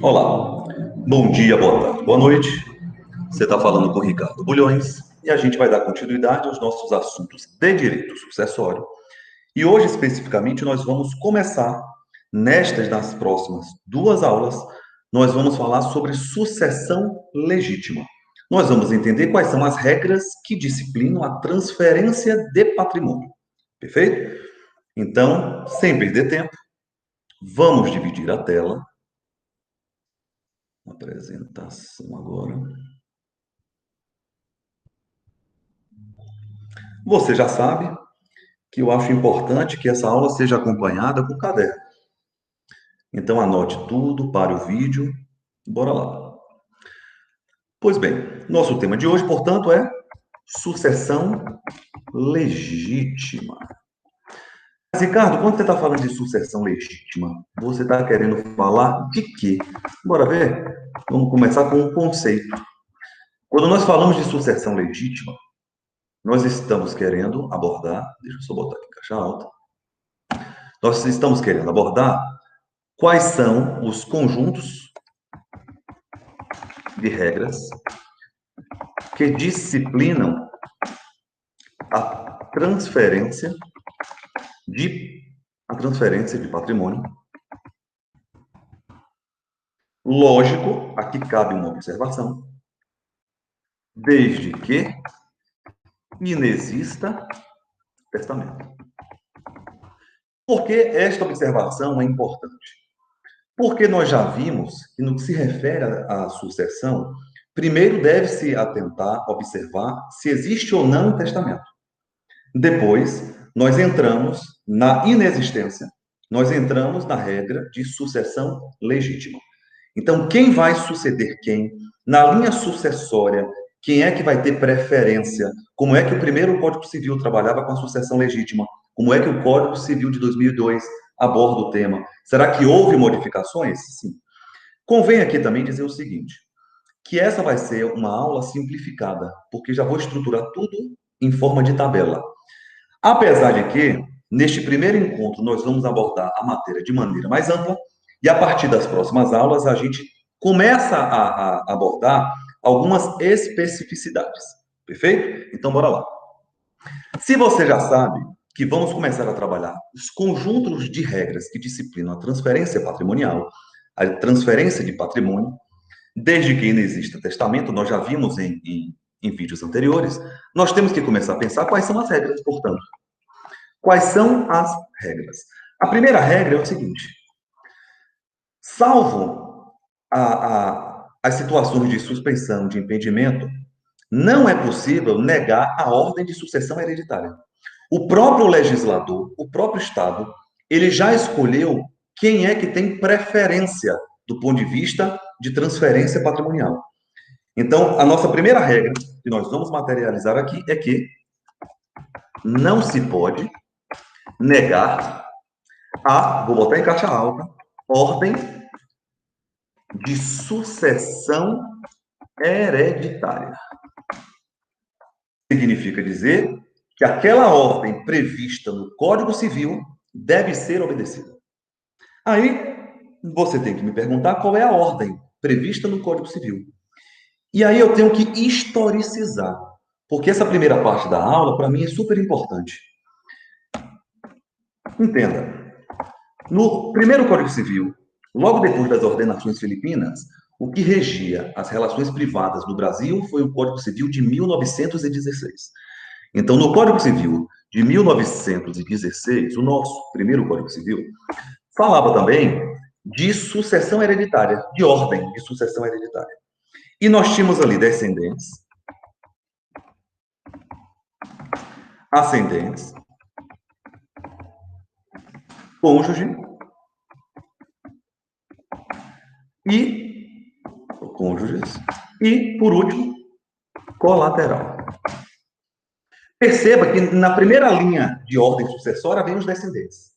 Olá, bom dia, boa tarde, boa noite. Você está falando com o Ricardo Bulhões e a gente vai dar continuidade aos nossos assuntos de direito sucessório. E hoje, especificamente, nós vamos começar, das próximas duas aulas, nós vamos falar sobre sucessão legítima. Nós vamos entender quais são as regras que disciplinam a transferência de patrimônio. Perfeito? Então, sem perder tempo, vamos dividir a tela. Apresentação agora. Você já sabe que eu acho importante que essa aula seja acompanhada com caderno. Então anote tudo, pare o vídeo, bora lá. Pois bem, nosso tema de hoje, portanto, é sucessão legítima. Mas, Ricardo, quando você está falando de sucessão legítima, você está querendo falar de quê? Bora ver? Vamos começar com um conceito. Quando nós falamos de sucessão legítima, nós estamos querendo abordar, deixa eu só botar aqui em caixa alta, nós estamos querendo abordar quais são os conjuntos de regras que disciplinam a transferência de patrimônio. Lógico, aqui cabe uma observação, desde que inexista testamento. Por que esta observação é importante? Porque nós já vimos que no que se refere à sucessão, primeiro deve-se atentar, observar se existe ou não um testamento. Depois, nós entramos na inexistência, nós entramos na regra de sucessão legítima. Então, quem vai suceder quem? Na linha sucessória, quem é que vai ter preferência? Como é que o primeiro Código Civil trabalhava com a sucessão legítima? Como é que o Código Civil de 2002 aborda o tema? Será que houve modificações? Sim. Convém aqui também dizer o seguinte, que essa vai ser uma aula simplificada, porque já vou estruturar tudo em forma de tabela. Apesar de que, neste primeiro encontro, nós vamos abordar a matéria de maneira mais ampla, e a partir das próximas aulas, a gente começa a abordar algumas especificidades. Perfeito? Então, bora lá. Se você já sabe que vamos começar a trabalhar os conjuntos de regras que disciplinam a transferência patrimonial, a transferência de patrimônio, desde que ainda exista testamento, nós já vimos em vídeos anteriores, nós temos que começar a pensar quais são as regras, portanto. Quais são as regras? A primeira regra é o seguinte: salvo as situações de suspensão, de impedimento, não é possível negar a ordem de sucessão hereditária. O próprio legislador, o próprio Estado, ele já escolheu quem é que tem preferência do ponto de vista de transferência patrimonial. Então, a nossa primeira regra, que nós vamos materializar aqui, é que não se pode negar vou botar em caixa alta, ordem de sucessão hereditária. Significa dizer que aquela ordem prevista no Código Civil deve ser obedecida. Aí, você tem que me perguntar qual é a ordem prevista no Código Civil. E aí eu tenho que historicizar, porque essa primeira parte da aula, para mim, é super importante. Entenda, no primeiro Código Civil, logo depois das ordenações filipinas, o que regia as relações privadas no Brasil foi o Código Civil de 1916. Então, no Código Civil de 1916, o nosso primeiro Código Civil, falava também de sucessão hereditária, de ordem de sucessão hereditária. E nós tínhamos ali descendentes, ascendentes, cônjuge e cônjuges e, por último, colateral. Perceba que na primeira linha de ordem sucessória vem os descendentes.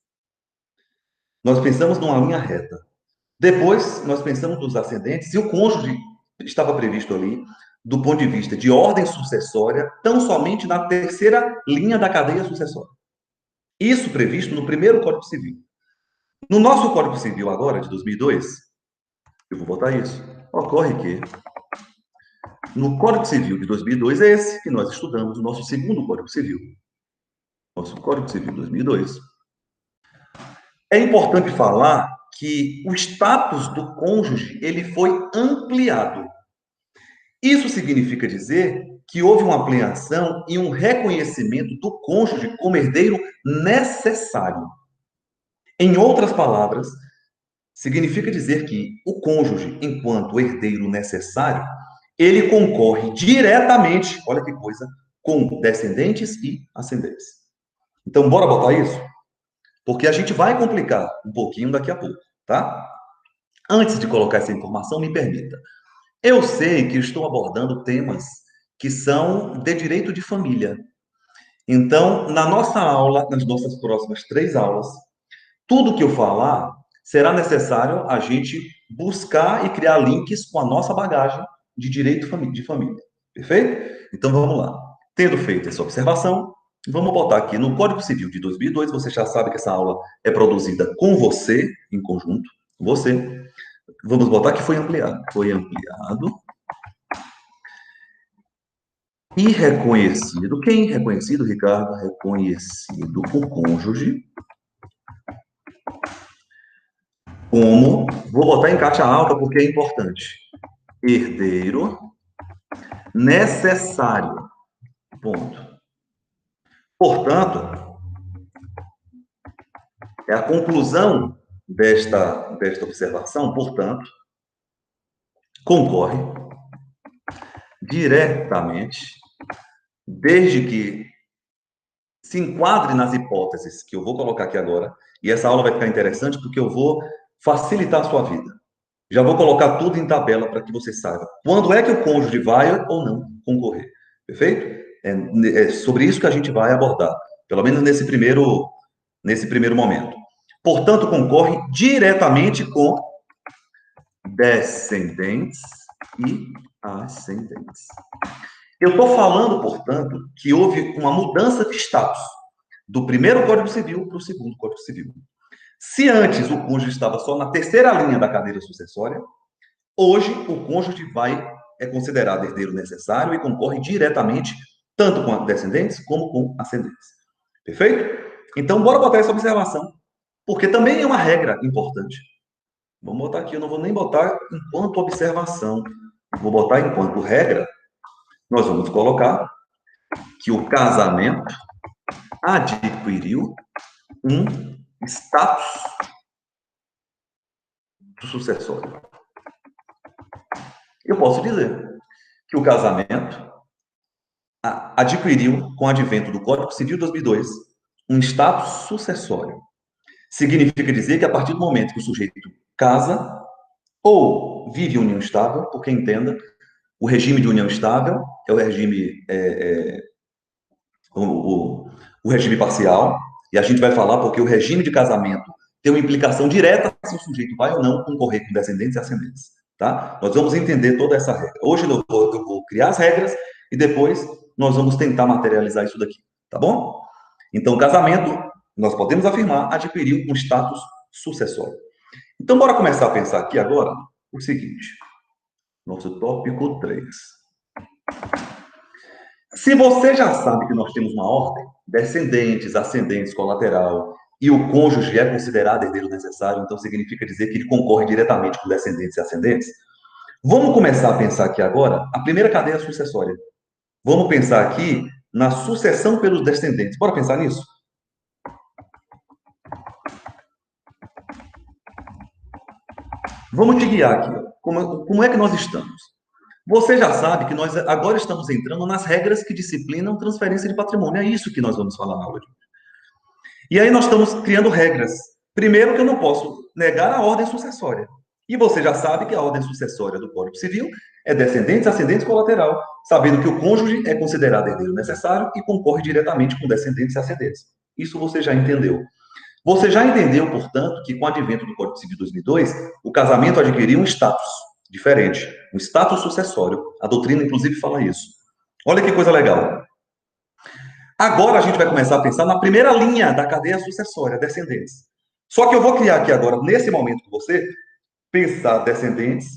Nós pensamos numa linha reta. Depois, nós pensamos nos ascendentes e o cônjuge estava previsto ali do ponto de vista de ordem sucessória, tão somente na terceira linha da cadeia sucessória. Isso previsto no primeiro Código Civil. No nosso Código Civil agora, de 2002, Eu vou botar isso. Ocorre que no Código Civil de 2002 é esse que nós estudamos, o nosso segundo Código Civil. Nosso Código Civil de 2002. É importante falar que o status do cônjuge, ele foi ampliado. Isso significa dizer que houve uma ampliação e um reconhecimento do cônjuge como herdeiro necessário. Em outras palavras, significa dizer que o cônjuge, enquanto herdeiro necessário, ele concorre diretamente, olha que coisa, com descendentes e ascendentes. Então, bora botar isso? Porque a gente vai complicar um pouquinho daqui a pouco, tá? Antes de colocar essa informação, me permita. Eu sei que estou abordando temas que são de direito de família. Então, na nossa aula, nas nossas próximas 3 aulas, tudo que eu falar será necessário a gente buscar e criar links com a nossa bagagem de direito de família. Perfeito? Então vamos lá. Tendo feito essa observação, vamos botar aqui no Código Civil de 2002. Você já sabe que essa aula é produzida com você, em conjunto, com você. Vamos botar que foi ampliado. Foi ampliado e reconhecido. Quem reconhecido, Ricardo? Reconhecido o cônjuge como, vou botar em caixa alta porque é importante, herdeiro necessário. Ponto. Portanto, é a conclusão desta observação, portanto, concorre diretamente, desde que se enquadre nas hipóteses que eu vou colocar aqui agora, e essa aula vai ficar interessante porque eu vou facilitar a sua vida. Já vou colocar tudo em tabela para que você saiba quando é que o cônjuge vai ou não concorrer. Perfeito? É sobre isso que a gente vai abordar, pelo menos nesse primeiro momento. Portanto, concorre diretamente com descendentes e ascendentes. Eu estou falando, portanto, que houve uma mudança de status do primeiro Código Civil para o segundo Código Civil. Se antes o cônjuge estava só na terceira linha da cadeira sucessória, hoje o cônjuge é considerado herdeiro necessário e concorre diretamente tanto com descendentes como com ascendentes. Perfeito? Então, bora botar essa observação, porque também é uma regra importante. Vamos botar aqui, eu não vou nem botar enquanto observação, vou botar enquanto regra. Nós vamos colocar que o casamento adquiriu um status sucessório. Eu posso dizer que o casamento adquiriu, com o advento do Código Civil 2002, um status sucessório. Significa dizer que a partir do momento que o sujeito casa ou vive união estável, porque entenda, o regime de união estável é o regime o regime parcial, e a gente vai falar porque o regime de casamento tem uma implicação direta se o sujeito vai ou não concorrer com descendentes e ascendentes, tá? Nós vamos entender toda essa regra. Hoje eu vou criar as regras e depois nós vamos tentar materializar isso daqui, tá bom? Então, casamento, nós podemos afirmar, adquiriu um status sucessório. Então, bora começar a pensar aqui agora o seguinte, nosso tópico 3. Se você já sabe que nós temos uma ordem, descendentes, ascendentes, colateral, e o cônjuge é considerado herdeiro necessário, então significa dizer que ele concorre diretamente com descendentes e ascendentes, vamos começar a pensar aqui agora a primeira cadeia sucessória. Vamos pensar aqui na sucessão pelos descendentes. Bora pensar nisso? Vamos te guiar aqui. Como é que nós estamos? Você já sabe que nós agora estamos entrando nas regras que disciplinam transferência de patrimônio. É isso que nós vamos falar na aula de hoje. E aí nós estamos criando regras. Primeiro que eu não posso negar a ordem sucessória. E você já sabe que a ordem sucessória do Código Civil é descendentes, ascendentes, colateral, sabendo que o cônjuge é considerado herdeiro necessário e concorre diretamente com descendentes e ascendentes. Isso você já entendeu. Você já entendeu, portanto, que com o advento do Código Civil 2002, o casamento adquiriu um status diferente, um status sucessório. A doutrina, inclusive, fala isso. Olha que coisa legal. Agora a gente vai começar a pensar na primeira linha da cadeia sucessória, descendentes. Só que eu vou criar aqui agora, nesse momento com você, pensar descendentes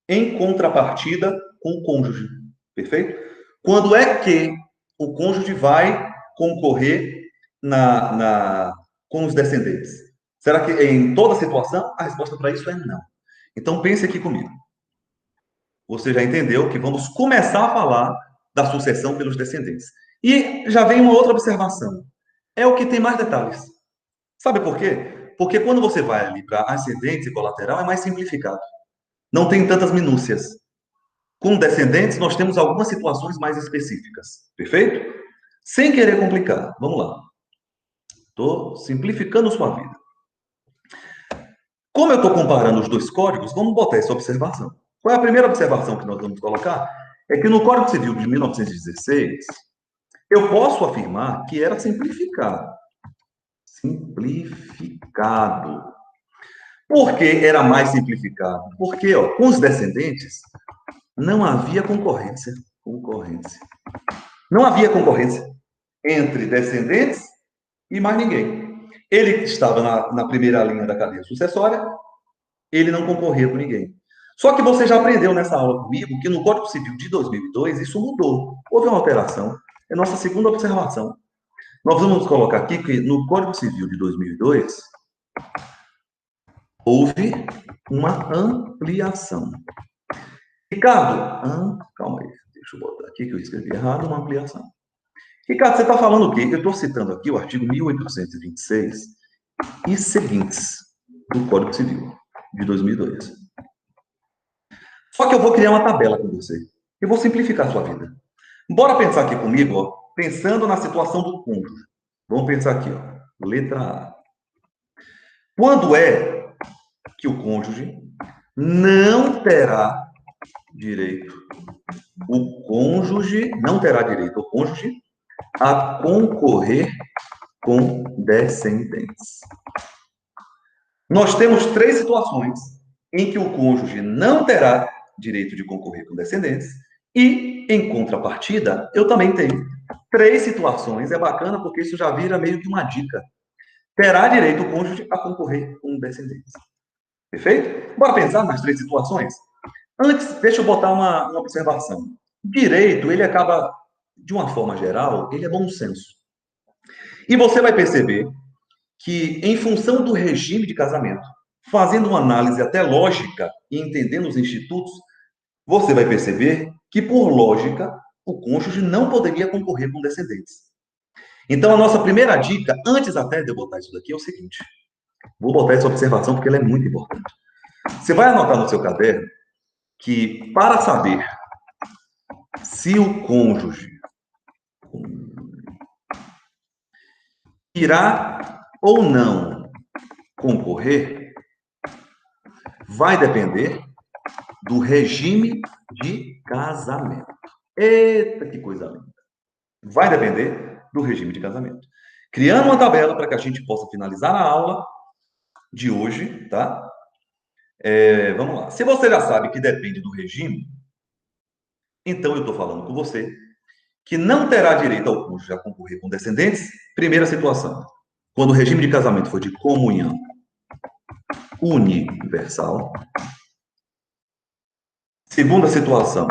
em contrapartida com o cônjuge. Perfeito? Quando é que o cônjuge vai concorrer com os descendentes? Será que em toda situação? A resposta para isso é não. Então pense aqui comigo. Você já entendeu que vamos começar a falar da sucessão pelos descendentes. E já vem uma outra observação. É o que tem mais detalhes. Sabe por quê? Porque quando você vai ali para ascendentes e colateral, é mais simplificado. Não tem tantas minúcias. Com descendentes, nós temos algumas situações mais específicas. Perfeito? Sem querer complicar. Vamos lá. Estou simplificando sua vida. Como eu estou comparando os dois códigos, vamos botar essa observação. Qual é a primeira observação que nós vamos colocar? É que no Código Civil de 1916, eu posso afirmar que era simplificado. Simplificado. Por que era mais simplificado? Porque, ó, com os descendentes, não havia concorrência. Concorrência. Não havia concorrência entre descendentes e mais ninguém. Ele estava na primeira linha da cadeia sucessória, ele não concorria com ninguém. Só que você já aprendeu nessa aula comigo que no Código Civil de 2002 isso mudou. Houve uma alteração. É nossa segunda observação. Nós vamos colocar aqui que no Código Civil de 2002 houve uma ampliação. Ricardo, calma aí, deixa eu botar aqui que eu escrevi errado, uma ampliação. Ricardo, você está falando o quê? Eu estou citando aqui o artigo 1826 e seguintes do Código Civil de 2002. Só que eu vou criar uma tabela com você. Eu vou simplificar a sua vida. Bora pensar aqui comigo, ó, pensando na situação do cônjuge. Vamos pensar aqui, ó, letra A. Quando é que o cônjuge não terá direito, o cônjuge não terá direito, o cônjuge, a concorrer com descendentes. Nós temos três situações em que o cônjuge não terá direito de concorrer com descendentes e, em contrapartida, eu também tenho três situações. É bacana porque isso já vira meio que uma dica. Terá direito o cônjuge a concorrer com descendentes. Perfeito? Bora pensar nas três situações? Antes, deixa eu botar uma observação. Direito, ele acaba, de uma forma geral, ele é bom senso. E você vai perceber que, em função do regime de casamento, fazendo uma análise até lógica e entendendo os institutos, você vai perceber que, por lógica, o cônjuge não poderia concorrer com descendentes. Então, a nossa primeira dica, antes até de eu botar isso daqui, é o seguinte. Vou botar essa observação porque ela é muito importante. Você vai anotar no seu caderno que, para saber se o cônjuge irá ou não concorrer, vai depender do regime de casamento. Eita, que coisa linda! Vai depender do regime de casamento. Criando uma tabela para que a gente possa finalizar a aula de hoje, tá? Vamos lá. Se você já sabe que depende do regime, então eu estou falando com você que não terá direito ao cônjuge a concorrer com descendentes. Primeira situação, quando o regime de casamento for de comunhão universal. Segunda situação,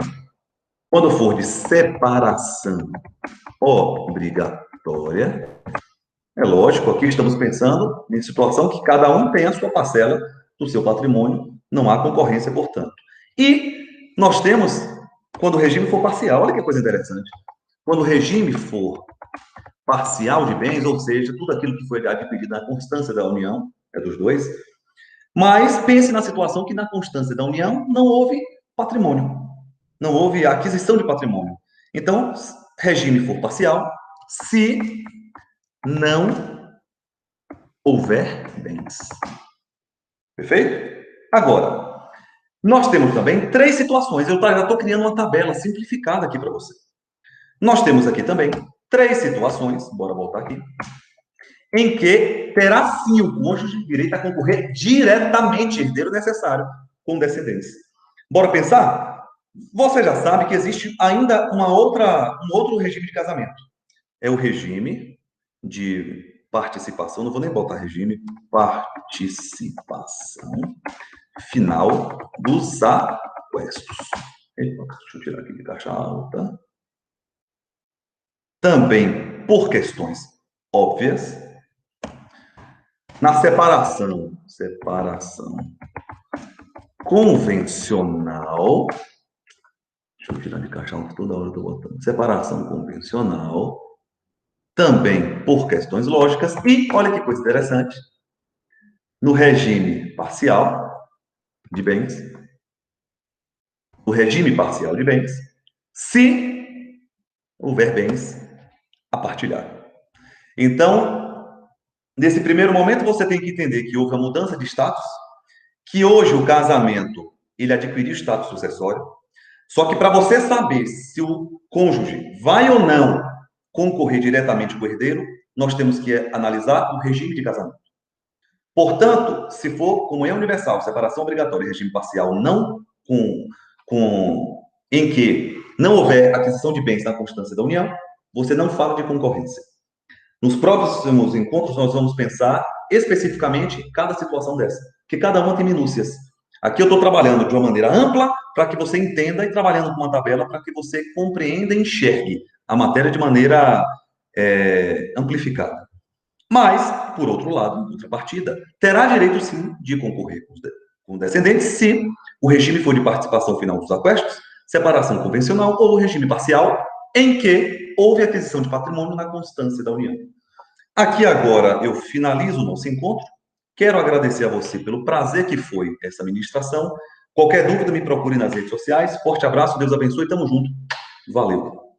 quando for de separação obrigatória. É lógico, aqui estamos pensando em situação que cada um tem a sua parcela do seu patrimônio, não há concorrência, portanto. E nós temos, quando o regime for parcial, olha que coisa interessante. Quando o regime for parcial de bens, ou seja, tudo aquilo que foi adquirido na constância da união, é dos dois, mas pense na situação que na constância da união não houve patrimônio, não houve aquisição de patrimônio. Então, regime for parcial, se não houver bens. Perfeito? Agora, nós temos também três situações. Eu já estou criando uma tabela simplificada aqui para você. Nós temos aqui também três situações, bora voltar aqui, em que terá sim o cônjuge direito a concorrer diretamente, herdeiro necessário, com descendentes. Bora pensar? Você já sabe que existe ainda um outro regime de casamento. É o regime de participação, não vou nem botar regime, participação final dos aquestos. Deixa eu tirar aqui de caixa alta. Também, por questões óbvias, na separação convencional, deixa eu tirar de caixa alta toda hora eu estou botando, separação convencional, também por questões lógicas, e olha que coisa interessante, no regime parcial de bens, se houver bens a partilhar. Então, nesse primeiro momento, você tem que entender que houve a mudança de status, que hoje o casamento, ele adquiriu status sucessório, só que para você saber se o cônjuge vai ou não concorrer diretamente com o herdeiro, nós temos que analisar o regime de casamento. Portanto, se for comunhão universal, separação obrigatória e regime parcial, não em que não houver aquisição de bens na constância da união, você não fala de concorrência. Nos próximos encontros, nós vamos pensar especificamente cada situação dessa, porque cada uma tem minúcias. Aqui eu estou trabalhando de uma maneira ampla para que você entenda e trabalhando com uma tabela para que você compreenda e enxergue a matéria de maneira amplificada. Mas, por outro lado, em contrapartida, terá direito, sim, de concorrer com descendentes se o regime for de participação final dos aquestos, separação convencional ou regime parcial, em que houve aquisição de patrimônio na constância da união. Aqui agora eu finalizo o nosso encontro. Quero agradecer a você pelo prazer que foi essa ministração. Qualquer dúvida, me procure nas redes sociais. Forte abraço, Deus abençoe, tamo junto. Valeu.